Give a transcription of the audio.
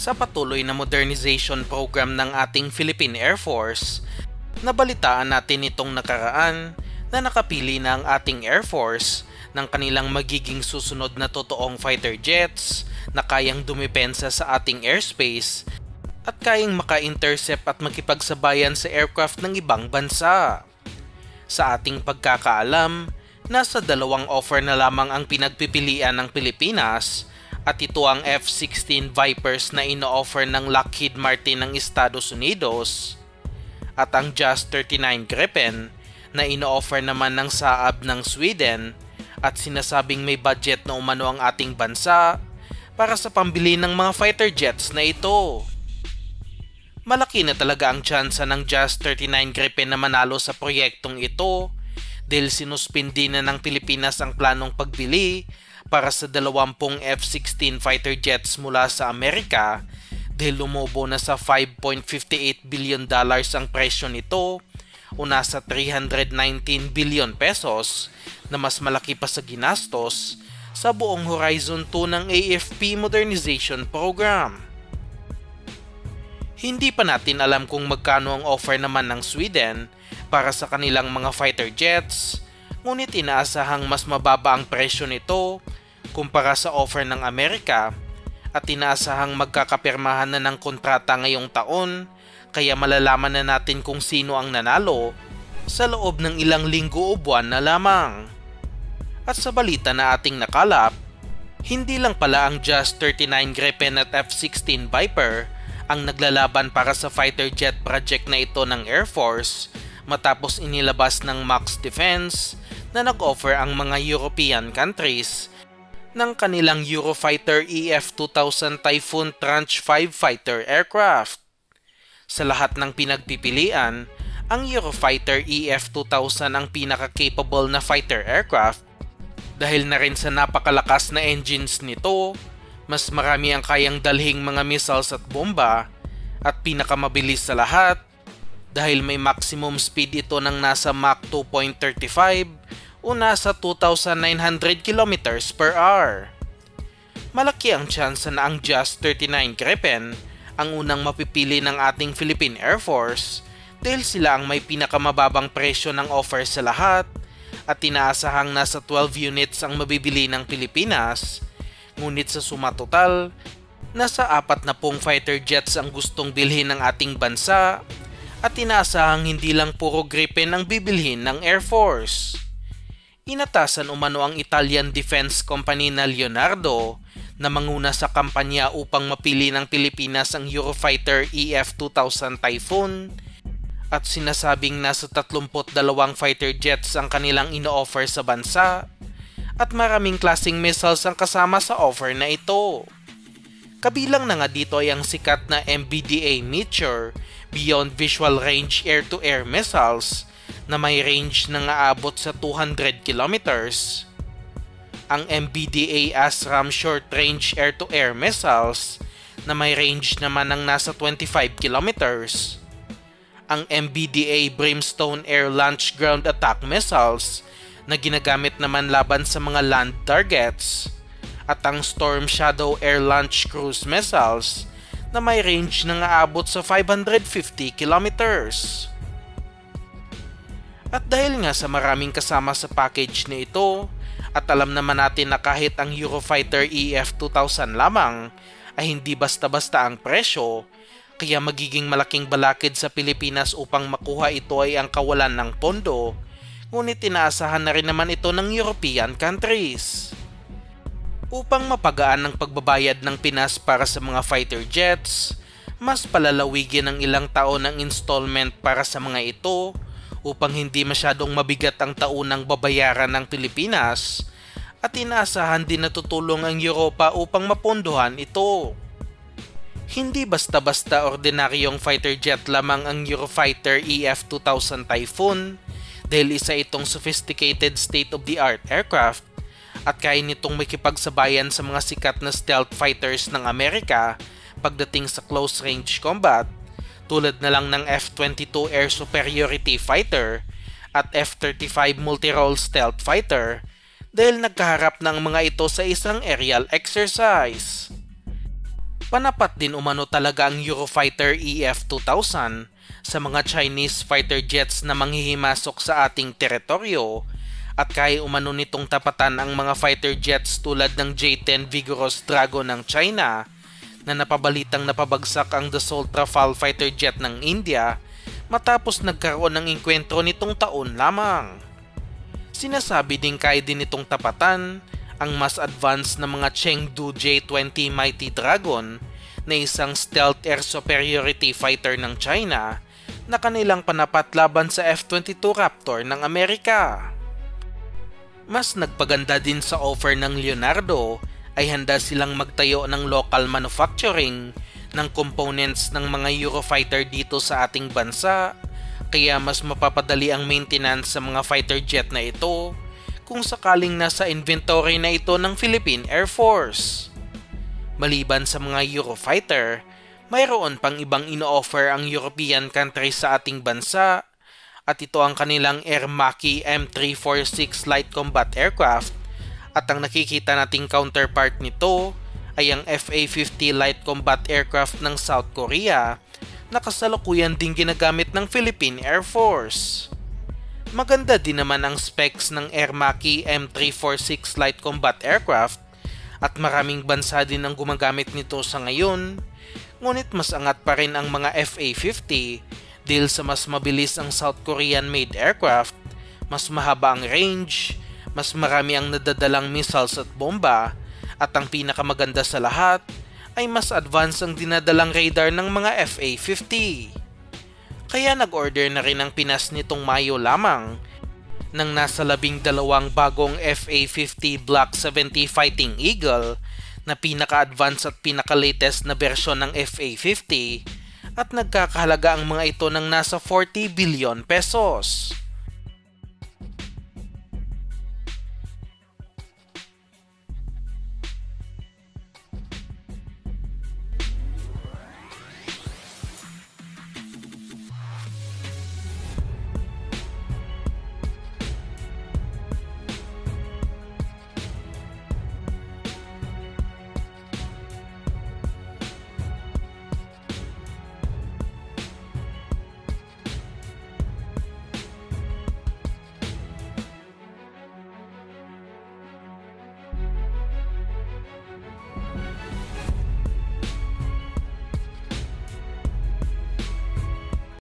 Sa patuloy na modernization program ng ating Philippine Air Force, nabalitaan natin itong nakaraan na nakapili na ang ating Air Force ng kanilang magiging susunod na totoong fighter jets na kayang dumepensa sa ating airspace at kayang maka-intercept at makipagsabayan sa aircraft ng ibang bansa. Sa ating pagkakaalam, nasa dalawang offer na lamang ang pinagpipilian ng Pilipinas at ito ang F-16 Vipers na ino-offer ng Lockheed Martin ng Estados Unidos at ang JAS-39 Gripen na ino-offer naman ng Saab ng Sweden at sinasabing may budget na umano ang ating bansa para sa pambili ng mga fighter jets na ito. Malaki na talaga ang tsansa ng JAS-39 Gripen na manalo sa proyektong ito dahil sinuspindi na ng Pilipinas ang planong pagbili para sa 20 F-16 fighter jets mula sa Amerika dahil lumobo na sa $5.58 billion ang presyo nito o nasa 319 billion pesos na mas malaki pa sa ginastos sa buong Horizon 2 ng AFP Modernization Program. Hindi pa natin alam kung magkano ang offer naman ng Sweden para sa kanilang mga fighter jets, ngunit inaasahang mas mababa ang presyo nito kumpara sa offer ng Amerika at inaasahang magkakapirmahan na ng kontrata ngayong taon kaya malalaman na natin kung sino ang nanalo sa loob ng ilang linggo o buwan na lamang. At sa balita na ating nakalap, hindi lang pala ang JAS-39 Gripen at F-16 Viper ang naglalaban para sa fighter jet project na ito ng Air Force matapos inilabas ng Max Defense na nag-offer ang mga European countries ng kanilang Eurofighter EF-2000 Typhoon Tranche 5 fighter aircraft. Sa lahat ng pinagpipilian, ang Eurofighter EF-2000 ang pinaka-capable na fighter aircraft dahil na rin sa napakalakas na engines nito, mas marami ang kayang dalhing mga missiles at bomba at pinakamabilis sa lahat dahil may maximum speed ito ng nasa Mach 2.35 o nasa 2,900 km per hour. Malaki ang tsansa na ang JAS-39 Gripen ang unang mapipili ng ating Philippine Air Force dahil sila ang may pinakamababang presyo ng offer sa lahat at inaasahang nasa 12 units ang mabibili ng Pilipinas, ngunit sa suma total, nasa 40 fighter jets ang gustong bilhin ng ating bansa at inaasahang hindi lang puro Gripen ang bibilhin ng Air Force. Inatasan umano ang Italian defense company na Leonardo na manguna sa kampanya upang mapili ng Pilipinas ang Eurofighter EF-2000 Typhoon at sinasabing nasa 32 fighter jets ang kanilang ino-offer sa bansa at maraming klaseng missiles ang kasama sa offer na ito. Kabilang na nga dito ay ang sikat na MBDA Meteor Beyond Visual Range Air-to-Air Missiles na may range na aabot sa 200 kilometers, ang MBDA ASRAM Short Range Air-to-Air Missiles na may range naman ng nasa 25 kilometers, ang MBDA Brimstone Air Launch Ground Attack Missiles na ginagamit naman laban sa mga land targets, at ang Storm Shadow Air Launch Cruise Missiles na may range na aabot sa 550 kilometers. At dahil nga sa maraming kasama sa package na ito, at alam naman natin na kahit ang Eurofighter EF-2000 lamang ay hindi basta-basta ang presyo, kaya magiging malaking balakid sa Pilipinas upang makuha ito ay ang kawalan ng pondo, ngunit inaasahan na rin naman ito ng European countries. Upang mapagaan ang pagbabayad ng Pinas para sa mga fighter jets, mas palalawigin ng ilang taon ang installment para sa mga ito upang hindi masyadong mabigat ang taunang babayaran ng Pilipinas at inaasahan din na tutulong ang Europa upang mapondohan ito. Hindi basta-basta ordinaryong fighter jet lamang ang Eurofighter EF-2000 Typhoon dahil isa itong sophisticated state-of-the-art aircraft at kaya nitong makipagsabayan sa mga sikat na stealth fighters ng Amerika pagdating sa close-range combat tulad na lang ng F-22 Air Superiority Fighter at F-35 Multi-Role Stealth Fighter dahil nagkaharap ng mga ito sa isang aerial exercise. Panapat din umano talaga ang Eurofighter EF-2000 sa mga Chinese fighter jets na manghihimasok sa ating teritoryo, at kaya umano nitong tapatan ang mga fighter jets tulad ng J-10 Vigorous Dragon ng China na napabalitang napabagsak ang Dassault Rafale fighter jet ng India matapos nagkaroon ng engkwentro nitong taon lamang. Sinasabi din kaya din itong tapatan ang mas advanced na mga Chengdu J-20 Mighty Dragon na isang stealth air superiority fighter ng China na kanilang panapat laban sa F-22 Raptor ng Amerika. Mas nagpaganda din sa offer ng Leonardo ay handa silang magtayo ng local manufacturing ng components ng mga Eurofighter dito sa ating bansa, kaya mas mapapadali ang maintenance sa mga fighter jet na ito kung sakaling nasa inventory na ito ng Philippine Air Force. Maliban sa mga Eurofighter, mayroon pang ibang ino-offer ang European countries sa ating bansa, at ito ang kanilang Air Maki M346 Light Combat Aircraft, at ang nakikita nating counterpart nito ay ang FA-50 Light Combat Aircraft ng South Korea na kasalukuyan din ginagamit ng Philippine Air Force. Maganda din naman ang specs ng Air Maki M346 Light Combat Aircraft at maraming bansa din ang gumagamit nito sa ngayon, ngunit mas angat pa rin ang mga FA-50 dahil sa mas mabilis ang South Korean made aircraft, mas mahaba ang range, mas marami ang nadadalang missiles at bomba, at ang pinakamaganda sa lahat ay mas advanced ang dinadalang radar ng mga FA-50. Kaya nag-order na rin ang Pinas nitong Mayo lamang ng nasa 12 bagong FA-50 Block 70 Fighting Eagle na pinaka-advanced at pinaka-latest na bersyon ng FA-50, at nagkakahalaga ang mga ito ng nasa 40 billion pesos.